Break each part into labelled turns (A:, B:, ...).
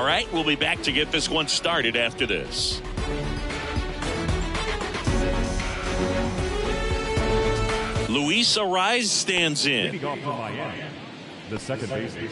A: right, we'll be back to get this one started after this. Luis Arraez stands in.
B: Leading off for Miami, the second baseman.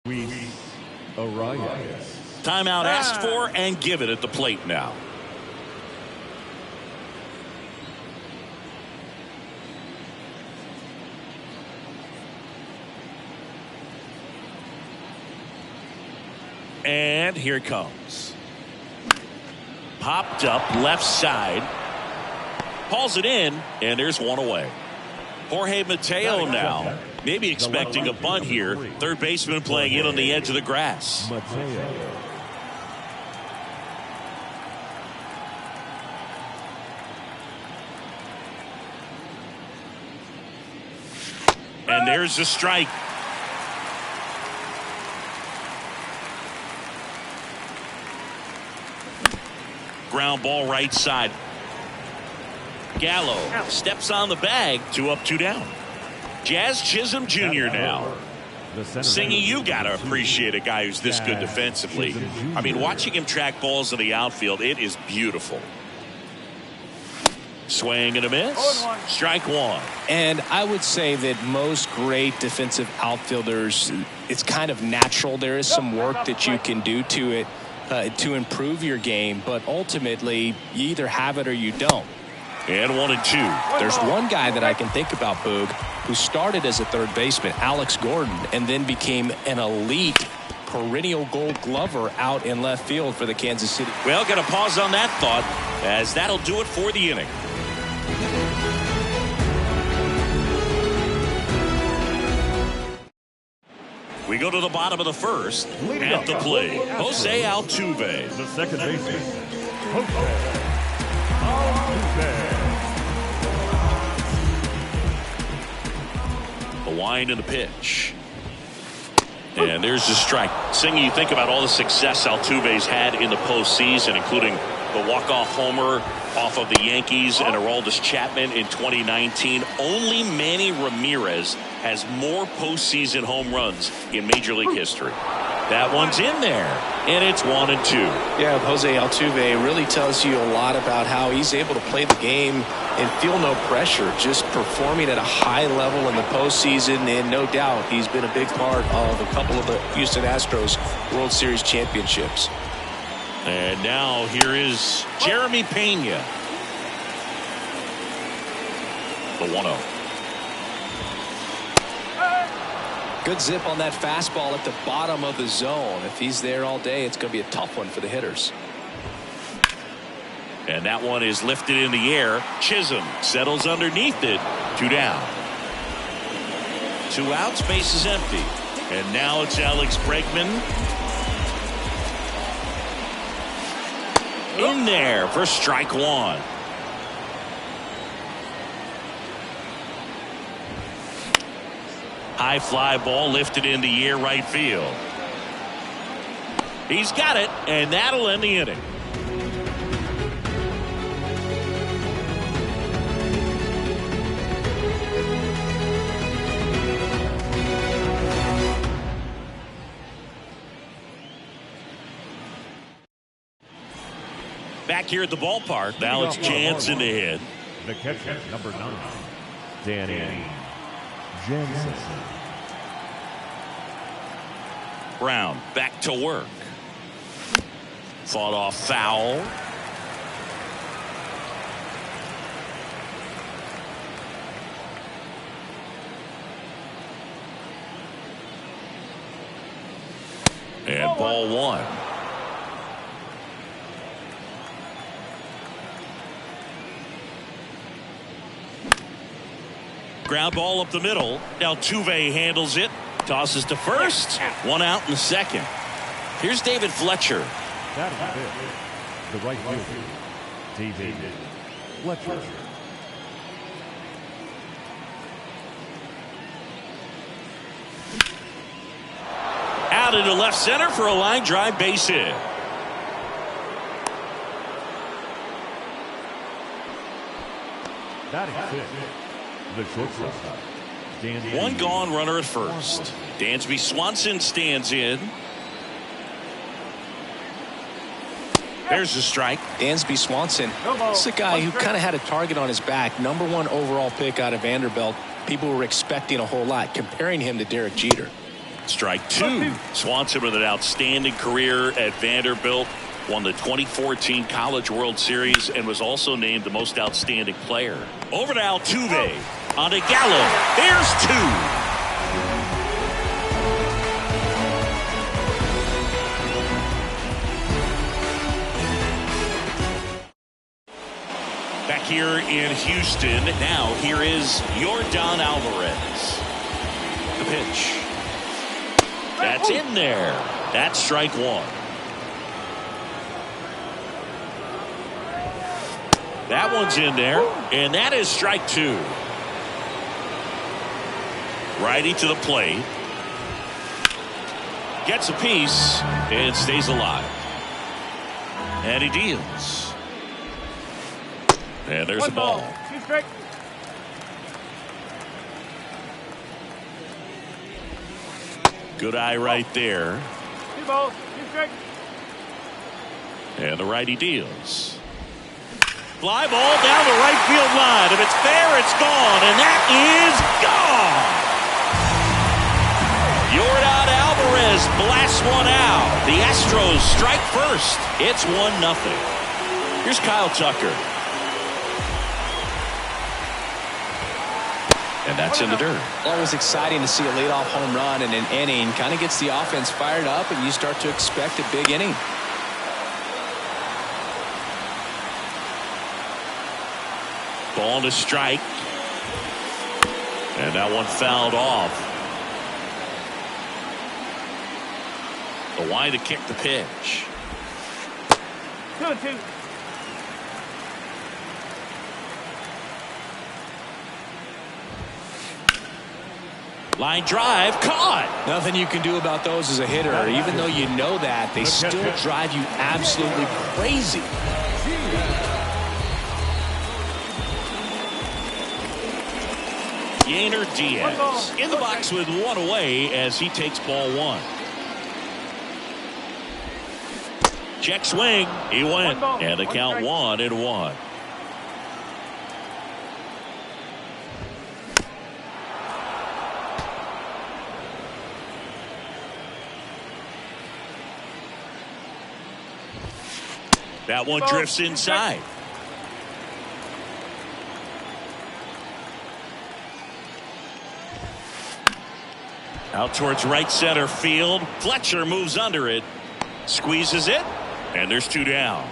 B: Luis Arraez.
A: Timeout asked for and given at the plate now. And here it comes. Popped up left side. Hauls it in, and there's one away. Jorge Mateo now. Maybe expecting a bunt here. Third baseman playing in on the edge of the grass. And there's the strike. Ground ball right side. Gallo steps on the bag. 2 up, 2 down. Jazz Chisholm Jr. now. Singy, you got to appreciate a guy who's this good defensively. I mean, watching him track balls in the outfield, it is beautiful. Swing and a miss. Strike one.
C: And I would say that most great defensive outfielders, it's kind of natural. There is some work that you can do to it to improve your game, but ultimately you either have it or you don't.
A: And 1 and 2.
C: There's one guy that I can think about, Boog, who started as a third baseman, Alex Gordon, and then became an elite perennial Gold Glover out in left field for the Kansas City.
A: Well, got to pause on that thought, as that'll do it for the inning. We go to the bottom of the first. At the plate, Jose Altuve.
B: The second baseman, Jose Altuve.
A: The wind and the pitch. And there's the strike. Singy, you think about all the success Altuve's had in the postseason, including the walk-off homer off of the Yankees and Aroldis Chapman in 2019. Only Manny Ramirez has more postseason home runs in Major League history. That one's in there, and it's 1-2.
C: Yeah, Jose Altuve really tells you a lot about how he's able to play the game and feel no pressure, just performing at a high level in the postseason, and no doubt he's been a big part of a couple of the Houston Astros World Series championships.
A: And now here is Jeremy Pena. The 1-0.
C: Good zip on that fastball at the bottom of the zone. If he's there all day, it's going to be a tough one for the hitters.
A: And that one is lifted in the air. Chisholm settles underneath it. 2 down. 2 outs, base is empty. And now it's Alex Bregman. In there for strike 1. High fly ball lifted in the air, right field. He's got it, and that'll end the inning. Back here at the ballpark, now it's Jansen to hit.
B: The catcher, number 9, Danny Jansen.
A: Brown back to work. Fought off foul. And ball 1. Ground ball up the middle. Altuve handles it. Tosses to first. 1 out in the second. Here's David Fletcher.
B: That is it. The right fielder, David Fletcher.
A: Out into left center for a line drive base hit.
B: That is it. The shortstop, Dansby.
A: 1 gone, runner at first. Dansby Swanson stands in. There's a strike.
C: Dansby Swanson, this is a guy who kind of had a target on his back. Number 1 overall pick out of Vanderbilt. People were expecting a whole lot, comparing him to Derek Jeter.
A: Strike 2. Swanson with an outstanding career at Vanderbilt. Won the 2014 College World Series and was also named the most outstanding player. Over to Altuve. On to Gallo. There's 2. Back here in Houston. Now here is Yordan Alvarez. The pitch. That's in there. That's strike 1. That one's in there, and that is strike 2. Righty to the plate. Gets a piece and stays alive. And he deals. And there's the ball. Good eye right there. And the righty deals. Fly ball down the right field line. If it's fair, it's gone. And that is gone. Yordan Alvarez blasts one out. The Astros strike first. It's 1-0. Here's Kyle Tucker. And that's in the dirt.
C: Always exciting to see a leadoff home run in an inning. Kind of gets the offense fired up, and you start to expect a big inning.
A: Ball to strike. And that one fouled off. The wide to kick the pitch.
D: 2-2.
A: Line drive caught.
C: Nothing you can do about those as a hitter. Even though you know that, they still drive you absolutely crazy.
A: Yainer Diaz in the box with 1 away as he takes ball 1. Check swing. He went. And the count 1-1. That one drifts inside. Out towards right center field. Fletcher moves under it. Squeezes it. And there's 2 down.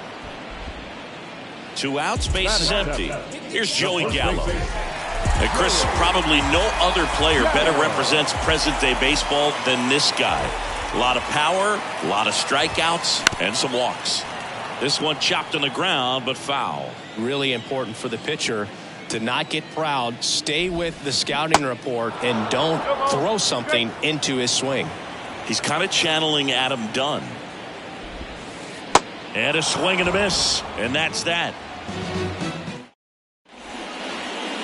A: 2 outs. Base is empty. Here's Joey Gallo. And Chris, probably no other player better represents present-day baseball than this guy. A lot of power, a lot of strikeouts, and some walks. This one chopped on the ground, but foul.
C: Really important for the pitcher to not get proud, stay with the scouting report, and don't throw something into his swing.
A: He's kind of channeling Adam Dunn. And a swing and a miss. And that's that.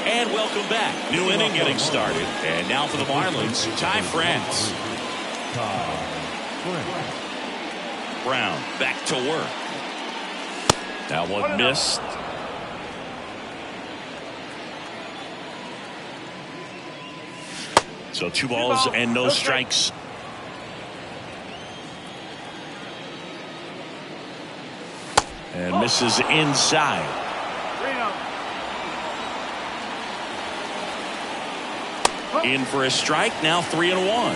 A: And welcome back. New inning getting started. And now for the Marlins, Ty France. Brown back to work. That one missed. So 2 balls and no strikes. And misses inside. In for a strike. Now 3-1.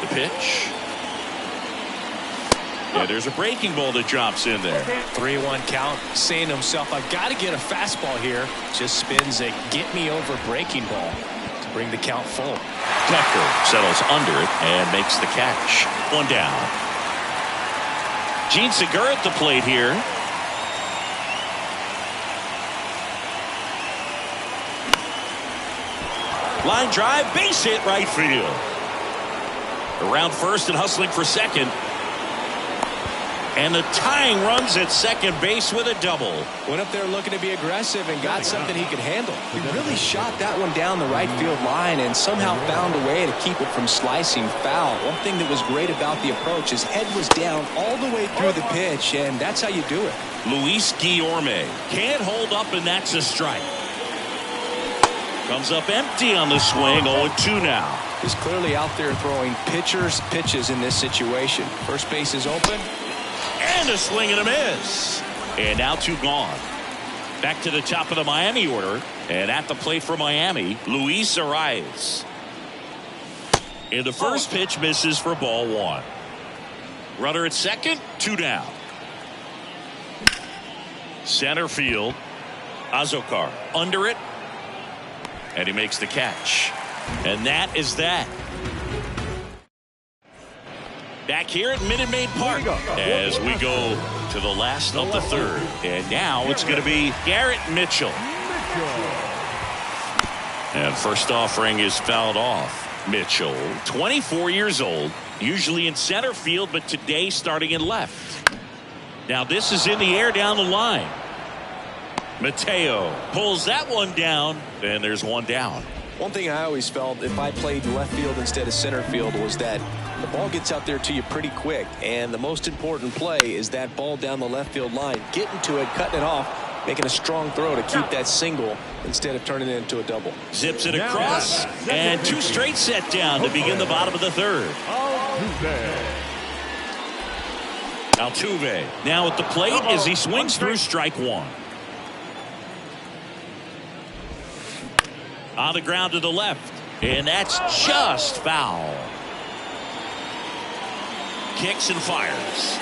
A: The pitch. Yeah, there's a breaking ball that drops in there.
C: 3-1 count, saying to himself, I've got to get a fastball here. Just spins a get me over breaking ball to bring the count full.
A: Tucker settles under it and makes the catch. 1 down. Gene Segura at the plate here. Line drive, base hit, right field. Around first and hustling for second. And the tying runs at second base with a double.
C: Went up there looking to be aggressive and got something he could handle. He really shot that one down the right field line and somehow found a way to keep it from slicing foul. One thing that was great about the approach, his head was down all the way through the pitch, and that's how you do it.
A: Luis Guillorme can't hold up, and that's a strike. Comes up empty on the swing. 0-2 now.
C: He's clearly out there throwing pitches in this situation. First base is open.
A: And a swing and a miss. And now 2 gone. Back to the top of the Miami order. And at the plate for Miami, Luis Arias. And the first pitch misses for ball 1. Runner at second, 2 down. Center field. Azokar under it. And he makes the catch. And that is that. Back here at Minute Maid Park as we go to the last of the third. And now it's going to be Garrett Mitchell. And first offering is fouled off. Mitchell, 24 years old, usually in center field, but today starting in left. Now this is in the air down the line. Mateo pulls that one down, and there's 1 down.
C: One thing I always felt if I played left field instead of center field was that the ball gets out there to you pretty quick, and the most important play is that ball down the left field line, getting to it, cutting it off, making a strong throw to keep that single instead of turning it into a double.
A: Zips it across, and 2 straight set down to begin the bottom of the third. Altuve now at the plate as he swings through strike 1. On the ground to the left, and that's just foul. Kicks and fires.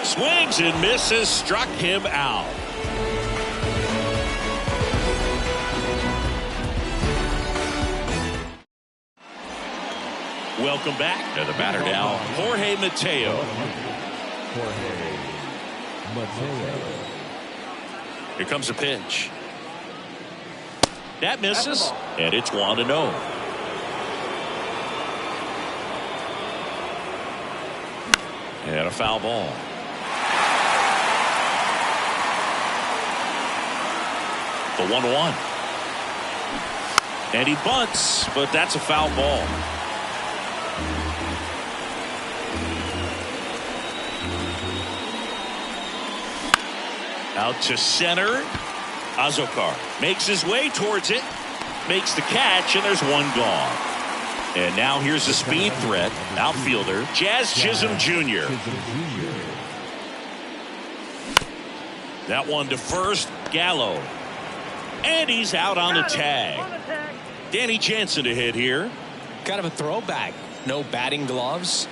A: Swings and misses, struck him out. Welcome back to the batter now, Jorge Mateo. Here comes a pitch. That misses, and it's 1-0. And a foul ball. The 1-1. And he bunts, but that's a foul ball. Out to center. Azokar makes his way towards it. Makes the catch, and there's one gone. And now here's a speed threat. Outfielder Jazz Chisholm Jr. That one to first. Gallo. And he's out on the tag. Danny Jansen to hit here.
C: Kind of a throwback. No batting gloves.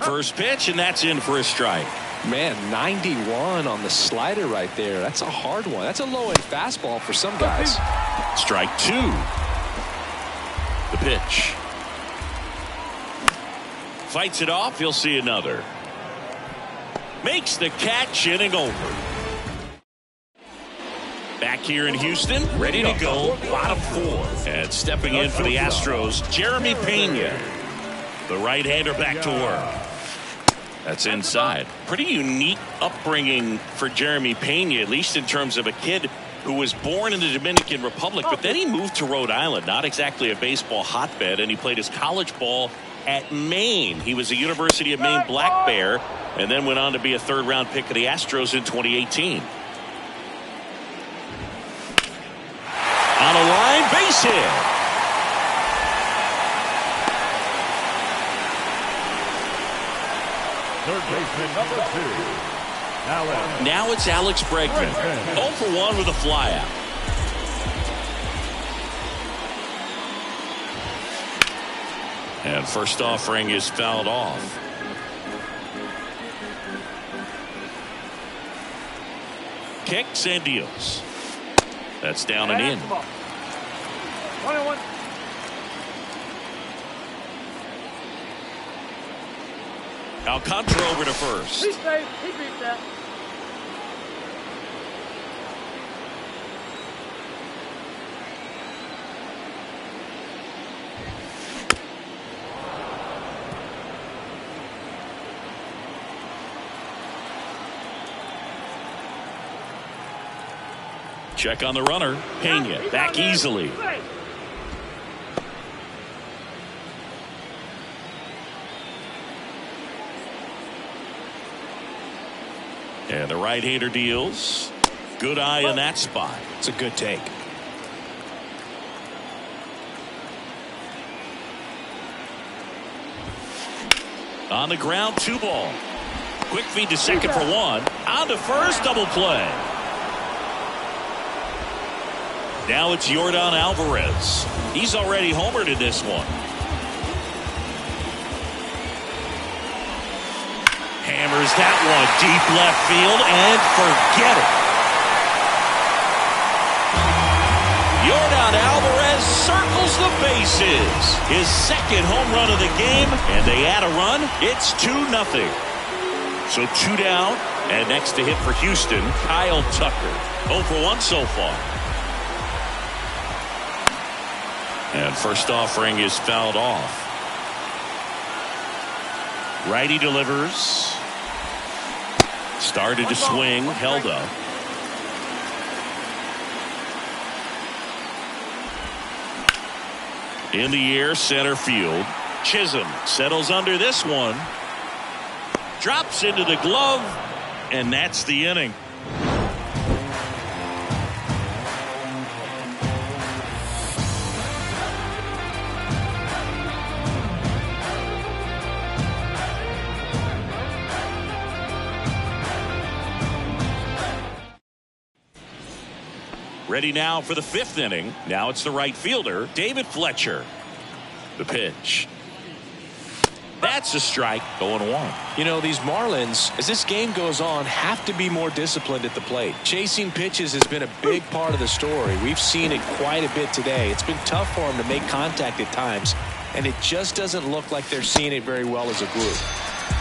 A: First pitch, and that's in for a strike.
D: Man, 91 on the slider right there. That's a hard one. That's a low-end fastball for some guys.
A: Strike two. The pitch. Fights it off. He'll see another. Makes the catch, inning over. Back here in Houston, ready to go, bottom four. And stepping in for the Astros, Jeremy Pena. The right-hander back to work. That's inside. Pretty unique upbringing for Jeremy Pena, at least in terms of a kid who was born in the Dominican Republic, but then he moved to Rhode Island, not exactly a baseball hotbed, and he played his college ball at Maine. He was a University of Maine Black Bear, and then went on to be a third-round pick of the Astros in 2018. On a line, base hit.
B: Third baseman number 2.
A: Now it's Alex Bregman. 0 for 1 with a flyout. And first offering is fouled off. Kicks and deals. That's down and in.
E: 1-1.
A: Alcantara over to first.
E: He's safe. He beat that.
A: Check on the runner. Pena back easily. And the right-hander deals. Good eye in that spot.
C: It's a good take.
A: On the ground, 2 ball. Quick feed to second for 1. On to first, double play. Now it's Yordan Alvarez. He's already homered in this one. Hammers that one deep left field and forget it. Yordan Alvarez circles the bases. His second home run of the game, and they add a run. It's 2-0. So 2 down, and next to hit for Houston, Kyle Tucker. 0 for 1 so far. And first offering is fouled off. Righty delivers. Started to swing, held up. In the air, center field. Chisholm settles under this one. Drops into the glove, and that's the inning. Ready now for the 5th inning. Now it's the right fielder, David Fletcher. The pitch. That's a strike, 0-1.
C: You know, these Marlins, as this game goes on, have to be more disciplined at the plate. Chasing pitches has been a big part of the story. We've seen it quite a bit today. It's been tough for them to make contact at times, and it just doesn't look like they're seeing it very well as a group.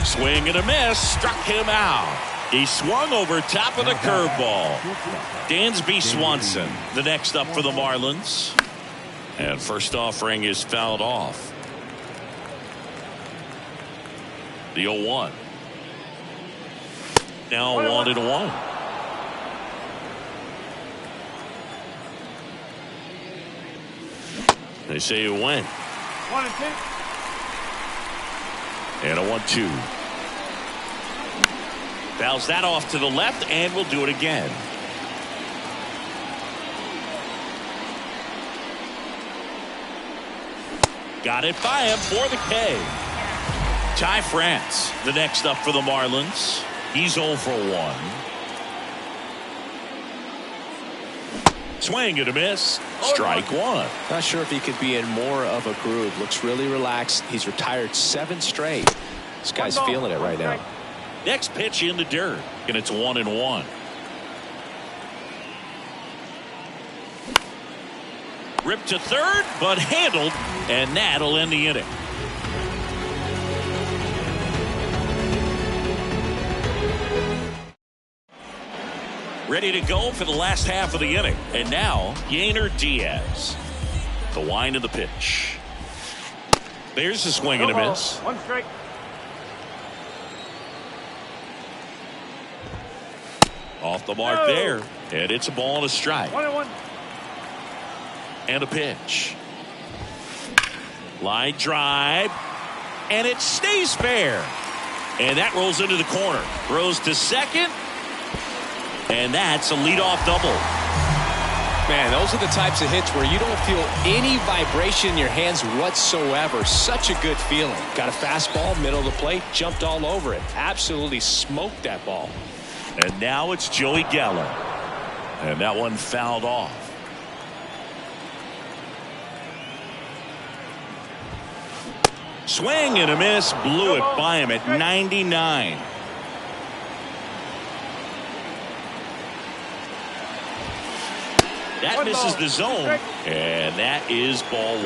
A: Swing and a miss, struck him out. He swung over top of the curveball. Dansby Swanson, the next up for the Marlins. And first offering is fouled off. The 0-1. Now 1-1. They say it went.
E: 1-2.
A: And a 1-2. Fouls that off to the left, and we'll do it again. Got it by him for the K. Ty France, the next up for the Marlins. He's 0 for 1. Swing and a miss. Strike one.
C: Not sure if he could be in more of a groove. Looks really relaxed. He's retired 7 straight. This guy's feeling it right now.
A: Next pitch in the dirt, and it's 1-1. Ripped to third, but handled, and that'll end the inning. Ready to go for the last half of the inning. And now, Yainer Diaz. The wind of the pitch. There's a swing and a miss.
E: 1 strike.
A: Off the mark there. And it's a ball and a strike.
E: 1-1.
A: And a pitch. Line drive. And it stays fair. And that rolls into the corner. Throws to second. And that's a leadoff double.
C: Man, those are the types of hits where you don't feel any vibration in your hands whatsoever. Such a good feeling. Got a fastball, middle of the plate, jumped all over it. Absolutely smoked that ball.
A: And now it's Joey Gallo. And that one fouled off. Swing and a miss. Blew it by him at 99. That misses the zone, and that is ball 1.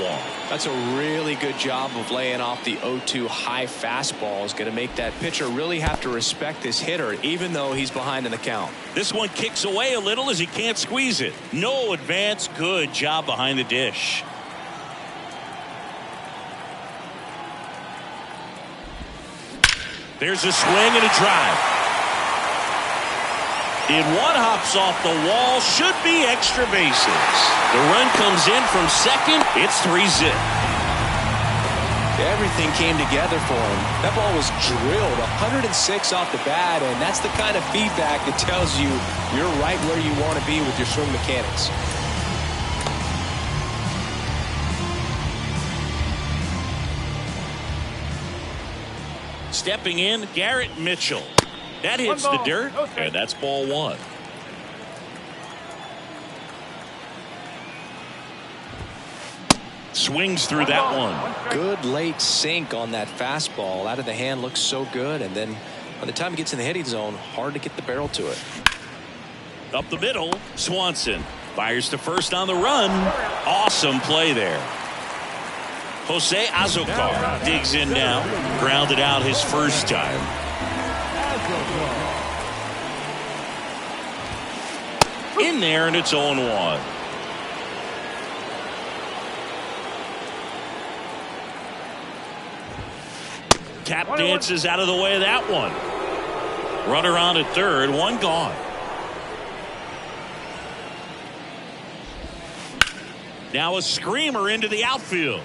C: That's a really good job of laying off the 0-2 high fastball. Is going to make that pitcher really have to respect this hitter, even though he's behind in the count.
A: This one kicks away a little as he can't squeeze it. No advance. Good job behind the dish. There's a swing and a drive. In one, hops off the wall, should be extra bases. The run comes in from second. It's 3-zip.
C: Everything came together for him. That ball was drilled 106 off the bat, and that's the kind of feedback that tells you you're right where you want to be with your swing mechanics.
A: Stepping in, Garrett Mitchell. That hits the dirt, and that's ball 1. Swings through that one.
C: Good late sink on that fastball. Out of the hand, looks so good, and then by the time it gets in the hitting zone, hard to get the barrel to it.
A: Up the middle, Swanson fires to first on the run. Awesome play there. Jose Azocar digs in now. Grounded out his first time. In there, and it's 0-1. Tap dances out of the way of that one. Runner on at third, one gone. Now a screamer into the outfield.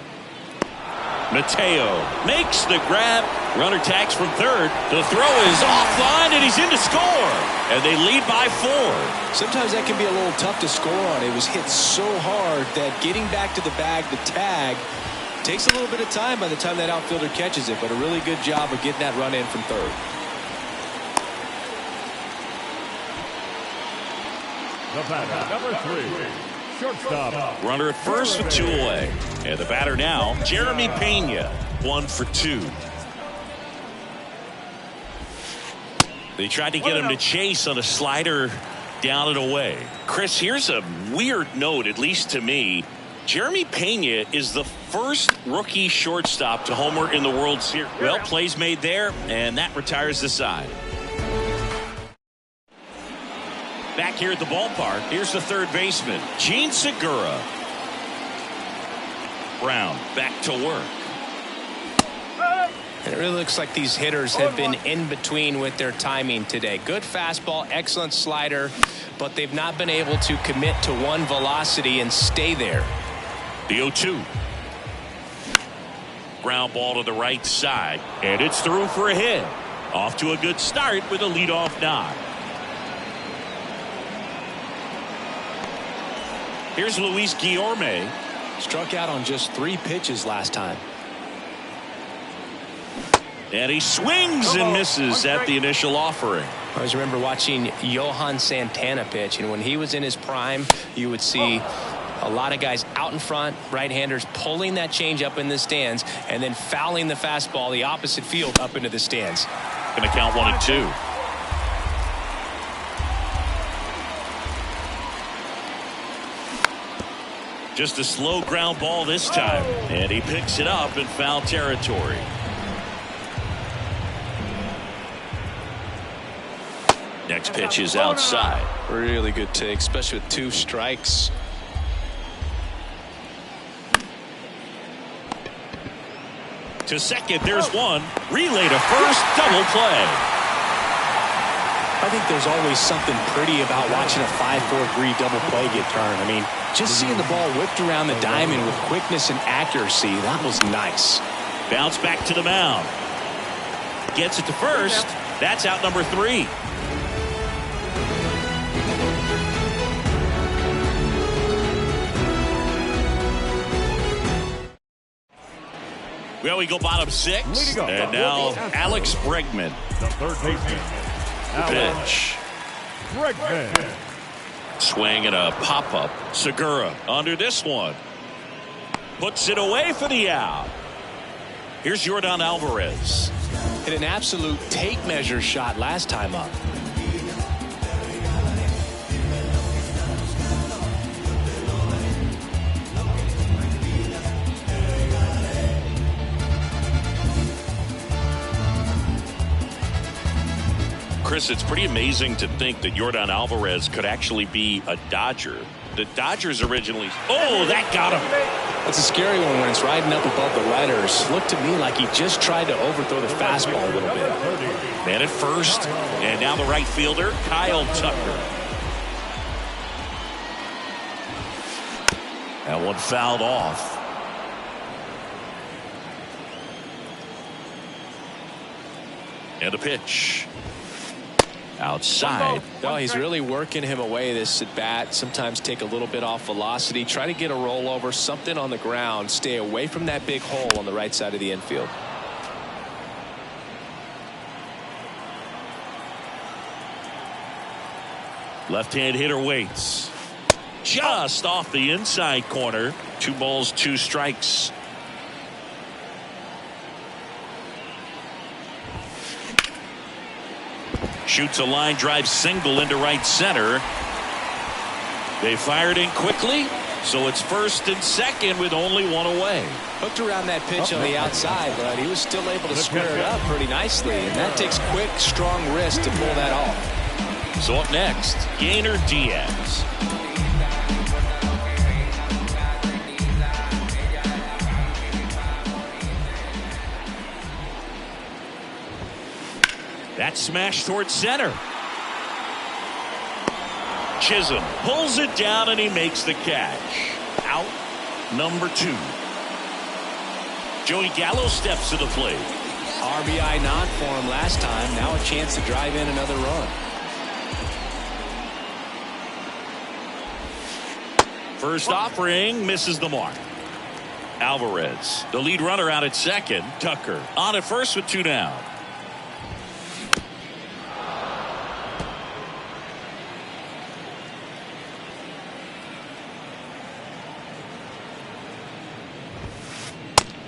A: Mateo makes the grab. Runner tags from third. The throw is offline, and he's in to score. And they lead by 4.
C: Sometimes that can be a little tough to score on. It was hit so hard that getting back to the bag, the tag, takes a little bit of time by the time that outfielder catches it. But a really good job of getting that run in from third.
B: The batter, number 3. Shortstop.
A: Runner at first with 2 away. And the batter now, Jeremy Pena, 1 for 2. They tried to get him to chase on a slider down and away. Chris, here's a weird note, at least to me. Jeremy Pena is the first rookie shortstop to homer in the World Series. Well, plays made there, and that retires the side. Back here at the ballpark, here's the third baseman, Gene Segura. Brown back to work.
C: And it really looks like these hitters have been in between with their timing today. Good fastball, excellent slider, but they've not been able to commit to one velocity and stay there.
A: The 0-2. Ground ball to the right side, and it's through for a hit. Off to a good start with a leadoff knock. Here's Luis Guillorme.
C: Struck out on just 3 pitches last time.
A: And he swings and misses at the initial offering.
C: I always remember watching Johan Santana pitch, and when he was in his prime, you would see a lot of guys out in front, right-handers pulling that change up in the stands and then fouling the fastball the opposite field up into the stands.
A: Going to count 1-2. Just a slow ground ball this time, and he picks it up in foul territory. Next pitch is outside.
C: Really good take, especially with 2 strikes.
A: To second, there's one. Relay to first, double play.
C: I think there's always something pretty about watching a 5-4-3 double play get turned. I mean, just seeing the ball whipped around the diamond with quickness and accuracy, that was nice.
A: Bounce back to the mound. Gets it to first. That's out number 3. Well, we go bottom 6. And now Alex Bregman.
B: The third baseman.
A: Pitch.
B: Bregman.
A: Swing and a pop-up. Segura under this one. Puts it away for the out. Here's Yordan Alvarez.
C: Hit an absolute tape measure shot last time up.
A: Chris, it's pretty amazing to think that Yordan Alvarez could actually be a Dodger. The Dodgers originally... Oh, that got him.
C: That's a scary one when it's riding up above the letters. Looked to me like he just tried to overthrow the fastball a little bit.
A: Man at first, and now the right fielder, Kyle Tucker. That one fouled off. And a pitch. Outside.
C: Oh, he's really working him away this at bat. Sometimes take a little bit off velocity. Try to get a rollover, something on the ground. Stay away from that big hole on the right side of the infield.
A: Left-hand hitter waits. Just off the inside corner. 2 balls, 2 strikes. Shoots a line drive single into right center. They fired in quickly, so it's first and second with only 1 away.
C: Hooked around that pitch on the outside, but he was still able to square it up pretty nicely, and that takes quick, strong wrist to pull that off.
A: So up next, Gainer Diaz. That smash towards center. Chisholm pulls it down and he makes the catch. Out number 2. Joey Gallo steps to the plate.
C: RBI not for him last time. Now a chance to drive in another run.
A: First offering misses the mark. Alvarez, the lead runner, out at second. Tucker on at first with 2 down.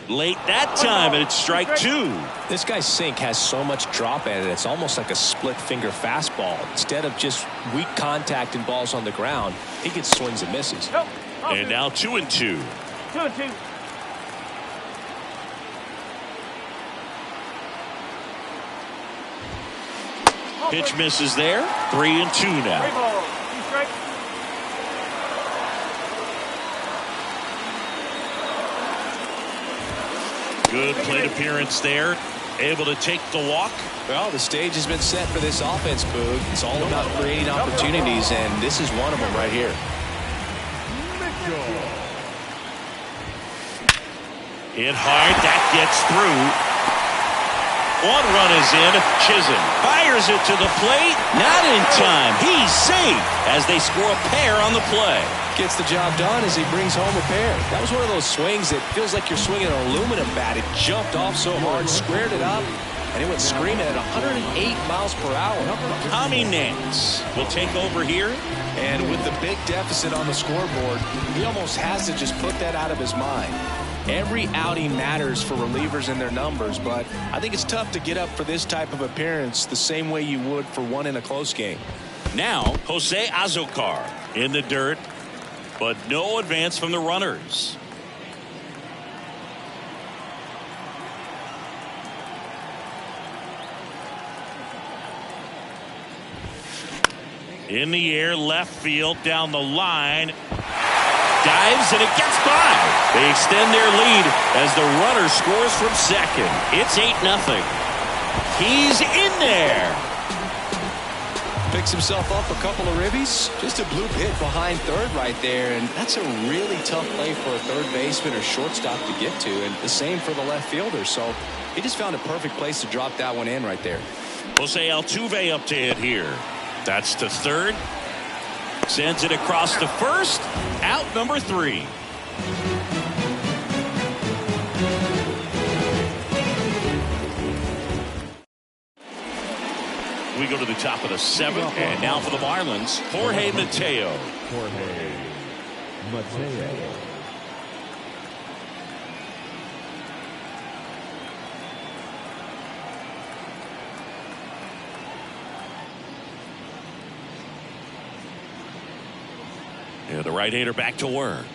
A: Late that time, and it's strike 2.
C: This guy's sink has so much drop at it. It's almost like a split finger fastball. Instead of just weak contact and balls on the ground, he gets swings and misses.
A: And now 2-2.
E: 2-2.
A: Pitch misses there. 3-2 now.
E: 3 balls, 2 strikes.
A: Good plate appearance there. Able to take the walk.
C: Well, the stage has been set for this offense, Boog. It's all about creating opportunities, and this is one of them right here.
A: Hit hard. That gets through. One run is in. Chisholm fires it to the plate. Not in time. He's safe as they score a pair on the play.
C: Gets the job done as he brings home a pair. That was one of those swings that feels like you're swinging an aluminum bat. It jumped off so hard, squared it up, and it went screaming at 108 miles per hour.
A: Tommy Nance will take over here.
C: And with the big deficit on the scoreboard, he almost has to just put that out of his mind. Every outing matters for relievers and their numbers, but I think it's tough to get up for this type of appearance the same way you would for one in a close game.
A: Now, Jose Azocar in the dirt, but no advance from the runners. In the air, left field, down the line. Dives and it gets by. They extend their lead as the runner scores from second. It's 8-0. He's in there.
C: Picks himself up a couple of ribbies. Just a bloop hit behind third right there, and that's a really tough play for a third baseman or shortstop to get to, and the same for the left fielder. So he just found a perfect place to drop that one in right there.
A: Jose Altuve up to hit here. That's to third. Sends it across to first. Out number 3. We go to the top of the 7th, and now for the Marlins, Jorge Mateo. Yeah, the right-hander back to work.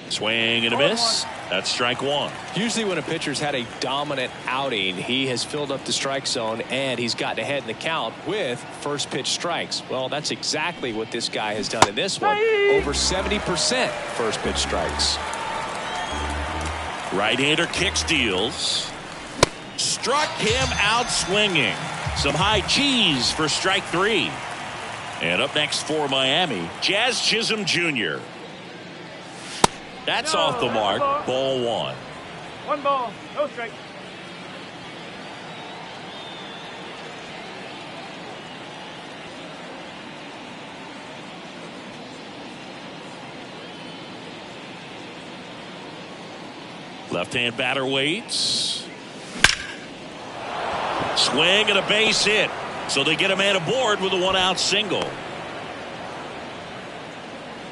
A: Swing and a miss. That's strike 1.
C: Usually when a pitcher's had a dominant outing, he has filled up the strike zone and he's gotten ahead in the count with first pitch strikes. Well, that's exactly what this guy has done in this one. Over 70% first pitch strikes.
A: Right-hander kicks, deals. Struck him out swinging. Some high cheese for strike 3. And up next for Miami, Jazz Chisholm Jr. That's off the mark. Ball 1.
E: 1 ball, no strike.
A: Left-hand batter waits. Swing and a base hit. So they get a man aboard with a 1-out single.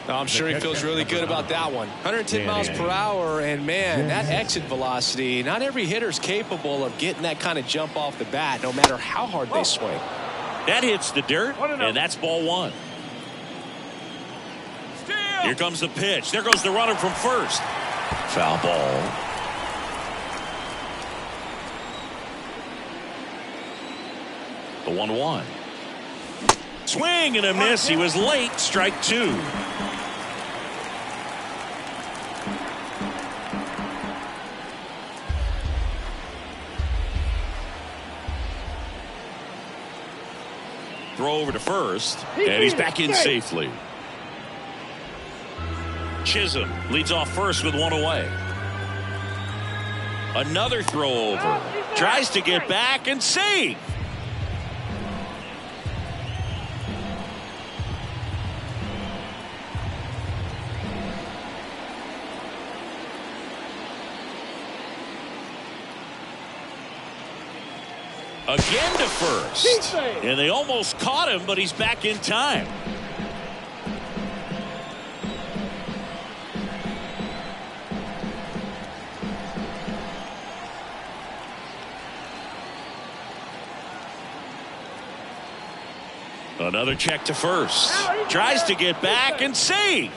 C: I'm sure he feels really good about that one. 110 miles per hour, and man, that exit velocity, not every hitter's capable of getting that kind of jump off the bat, no matter how hard they swing.
A: That hits the dirt, and that's ball 1. Here comes the pitch. There goes the runner from first. Foul ball. The 1-1. Swing and a miss. He was late. Strike 2. Throw over to first, and he's back in safely. Chisholm leads off first with 1 away. Another throw over. Tries to get back and save. Again to first. And they almost caught him, but he's back in time. Another check to first. Tries to get back and save.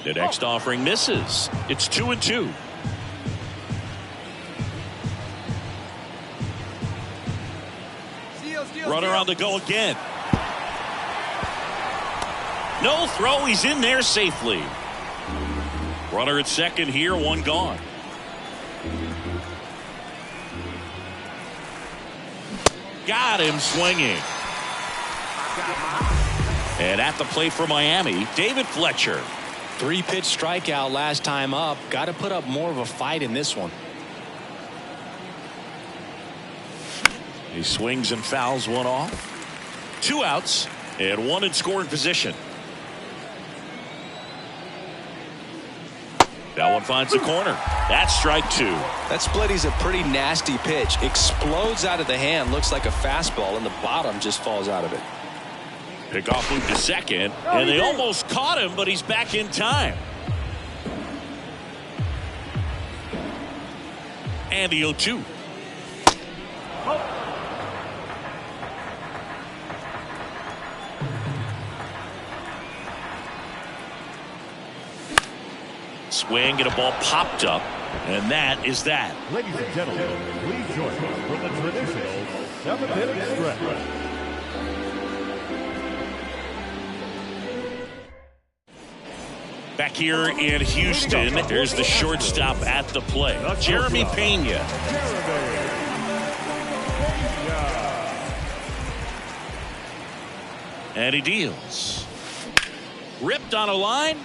A: The next offering misses. It's 2-2. Runner on the go again. No throw. He's in there safely. Runner at second here. 1 gone. Got him swinging. And at the plate for Miami, David Fletcher.
C: 3-pitch strikeout last time up. Got to put up more of a fight in this one.
A: He swings and fouls one off. 2 outs and 1 in scoring position. That one finds the corner. That's strike 2.
D: That splitty's a pretty nasty pitch. Explodes out of the hand. Looks like a fastball, and the bottom just falls out of it.
A: Pickoff moved to second, and they almost caught him, but he's back in time. And the 0-2. Swing and a ball popped up, and that is that.
B: Ladies and gentlemen, please join us for the traditional 7th-inning stretch.
A: Back here in Houston, there's the shortstop at the plate, Jeremy Pena. And he deals. Ripped on a line.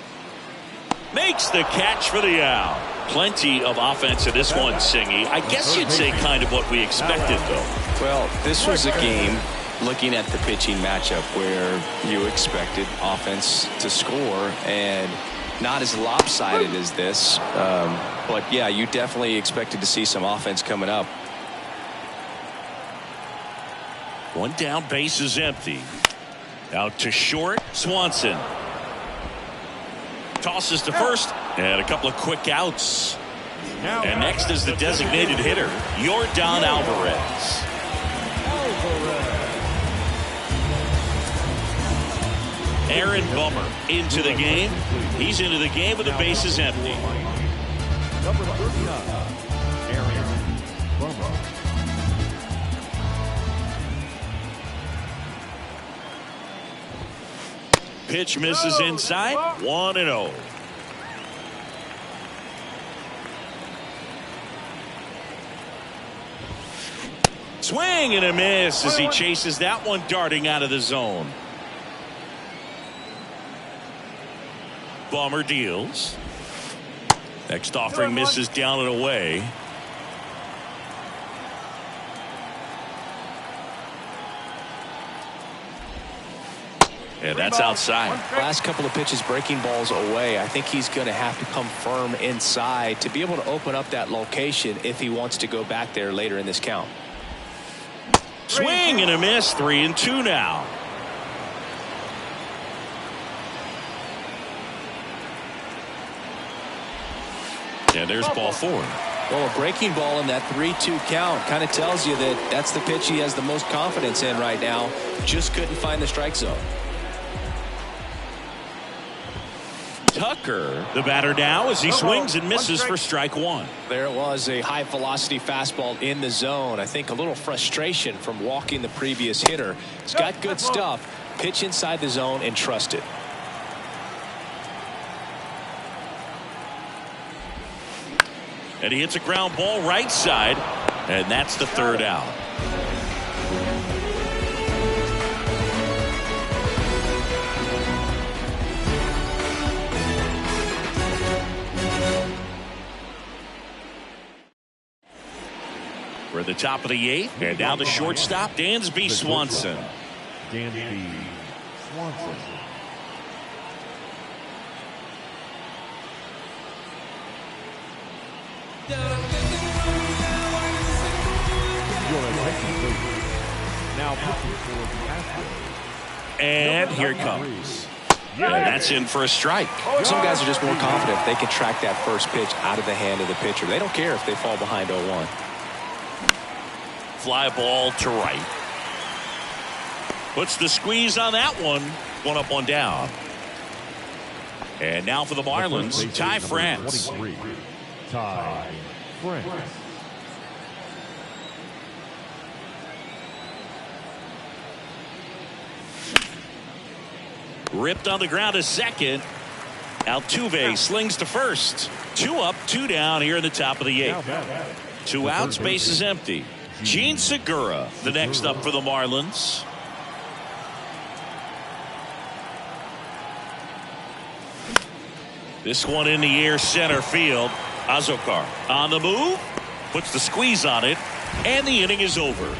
A: Makes the catch for the out. Plenty of offense in this one, Singy. I guess you'd say kind of what we expected, though.
C: Well, this was a game, looking at the pitching matchup, where you expected offense to score, and not as lopsided as this. But, yeah, you definitely expected to see some offense coming up.
A: 1 down, base is empty. Out to short, Swanson. Tosses to first, and a couple of quick outs. And next is the designated hitter, Yordan Alvarez. Aaron Bummer into the game. He's into the game with the bases empty.
B: Number 39, Aaron Bummer.
A: Pitch misses inside. 1-0. Swing and a miss as he chases that one darting out of the zone. Bummer deals. Next offering misses down and away. And that's outside.
C: Last couple of pitches breaking balls away. I think he's going to have to come firm inside to be able to open up that location if he wants to go back there later in this count.
A: Swing and a miss. 3-2 now. And there's ball 4.
C: Well, a breaking ball in that 3-2 count kind of tells you that that's the pitch he has the most confidence in right now. Just couldn't find the strike zone.
A: Tucker, the batter now, as he swings and misses for strike 1.
C: There it was, a high velocity fastball in the zone. I think a little frustration from walking the previous hitter. He's got good stuff. Pitch inside the zone and trust it.
A: And he hits a ground ball right side, and that's the 3rd out. We're at the top of the 8th, and now the shortstop, Dansby Swanson.
B: Dansby Swanson. Now pitching for the Astros.
A: And here it comes. And that's in for a strike.
C: Some guys are just more confident if they can track that first pitch out of the hand of the pitcher. They don't care if they fall behind 0-1.
A: Fly ball to right. Puts the squeeze on that one. 1 up, 1 down. And now for the Marlins, Ty France.
B: Ty France.
A: Ripped on the ground to second. Altuve slings to first. 2 up, 2 down here in the top of the 8th. 2 outs, base is empty. Gene Segura, the next up for the Marlins. This one in the air center field. Azokar on the move, puts the squeeze on it, and the inning is over.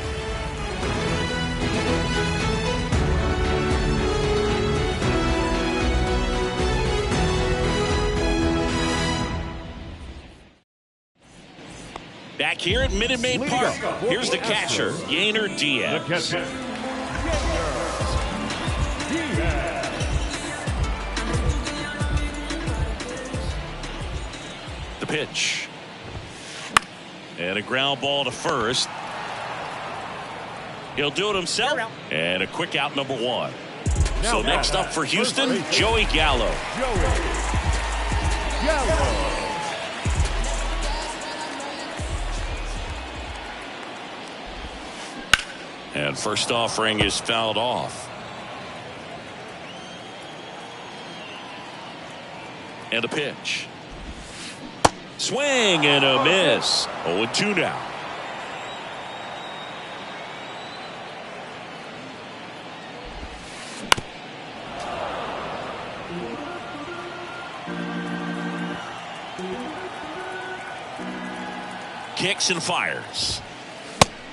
A: Back here at Minute Maid Park, here's the catcher, Yainer Diaz. The pitch. And a ground ball to first. He'll do it himself. And a quick out, number one. So next up for Houston, Joey Gallo. And first offering is fouled off. And a pitch. Swing and a miss. 0-2 now. Kicks and fires.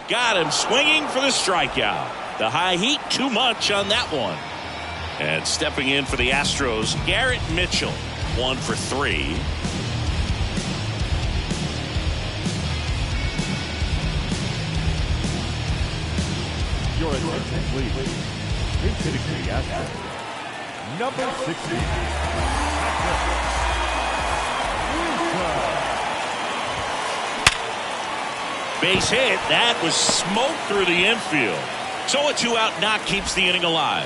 A: Got him swinging for the strikeout. The high heat, too much on that one. And stepping in for the Astros, Garrett Mitchell, 1 for 3.
B: Your attention, please. Hitting the Astros. Number 60.
A: Base hit. That was smoke through the infield. So a 2-out knock keeps the inning alive.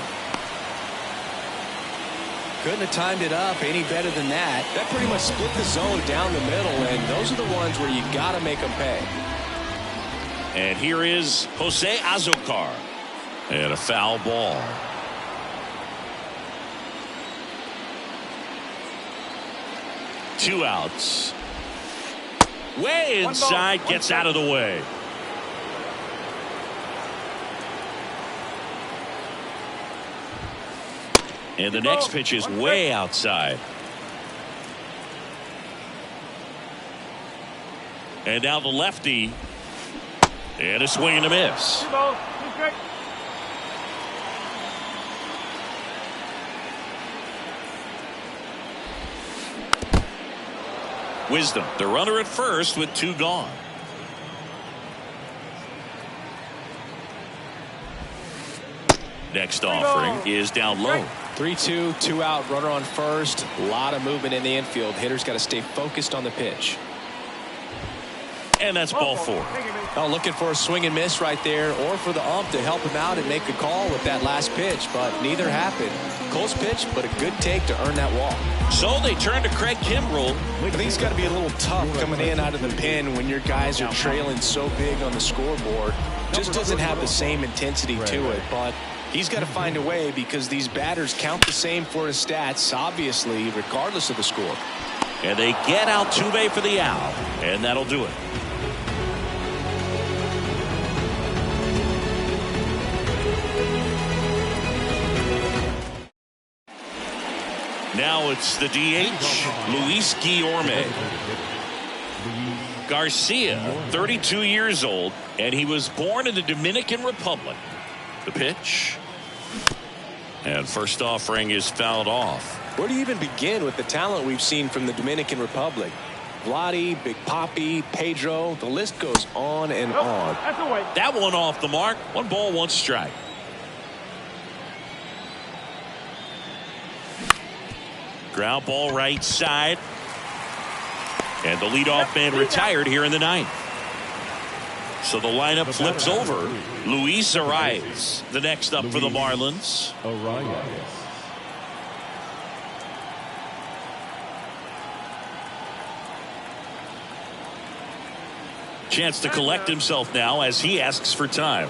D: Couldn't have timed it up any better than that. That pretty much split the zone down the middle, and those are the ones where you got to make them pay.
A: And here is Jose Azokar. And a foul ball. Two outs. Way inside, gets out of the way. And the next pitch is way outside. And now the lefty. And a swing and a miss. Wisdom, the runner at first with 2 gone. Next offering is down low.
C: 3-2, 2-out, runner on first. A lot of movement in the infield. Hitter's got to stay focused on the pitch.
A: And that's ball 4.
D: Oh, looking for a swing and miss right there, or for the ump to help him out and make a call with that last pitch, but neither happened. Close pitch, but a good take to earn that walk.
A: So they turn to Craig Kimbrell.
C: I think it's got to be a little tough coming in out of the pen when your guys are trailing so big on the scoreboard. Just doesn't have the same intensity to it, but he's got to find a way because these batters count the same for his stats, obviously, regardless of the score.
A: And they get Altuve for the out, and that'll do it. Now it's the DH, Luis Guillorme. Garcia, 32 years old, and he was born in the Dominican Republic. The pitch. And first offering is fouled off.
C: Where do you even begin with the talent we've seen from the Dominican Republic? Vladdy, Big Papi, Pedro, the list goes on and on.
A: That one off the mark. 1 ball, 1 strike. Ground ball right side. And the leadoff man retired here in the 9th. So the lineup flips over. Luis Arias, the next up for the Marlins. Chance to collect himself now as he asks for time.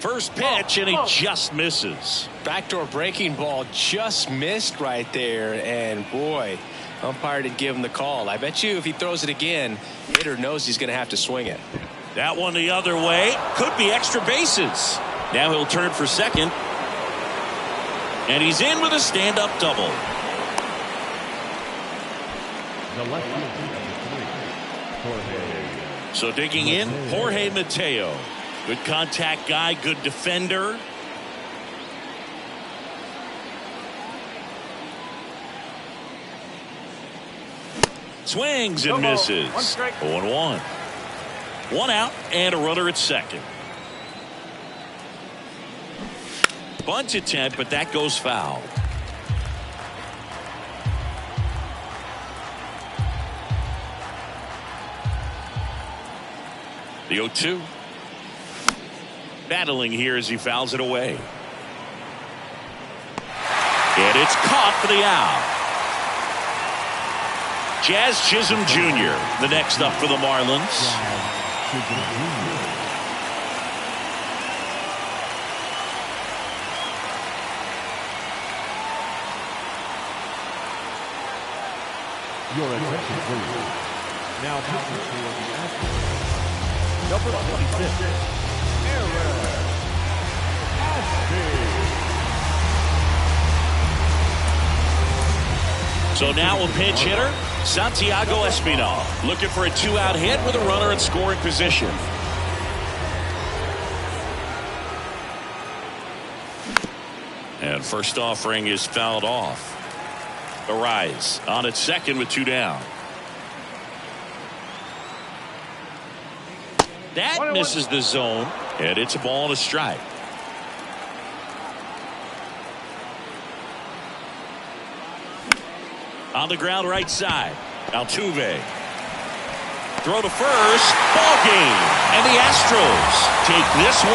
A: First pitch, and he just misses.
C: Backdoor breaking ball just missed right there, and boy, umpire didn't give him the call. I bet you if he throws it again, hitter knows he's going to have to swing it.
A: That one the other way. Could be extra bases. Now he'll turn for second. And he's in with a stand-up double.
B: The left fielder, Jorge.
A: So digging in, Jorge Mateo. Good contact guy, good defender. Swings and misses. 0-1. One out and a runner at second. Bunt attempt, but that goes foul. The 0-2. Battling here as he fouls it away. And it's caught for the out. Jazz Chisholm Jr. the next up for the Marlins.
B: Your attention, please. Now pitching for the Astros, number 26,
A: So now a pinch hitter, Santiago Espinal, looking for a 2-out hit with a runner in scoring position. And first offering is fouled off. Arise on at second with 2 down. That misses the zone, and it's a ball and a strike. On the ground right side, Altuve. Throw to first, ball game, and the Astros take this one.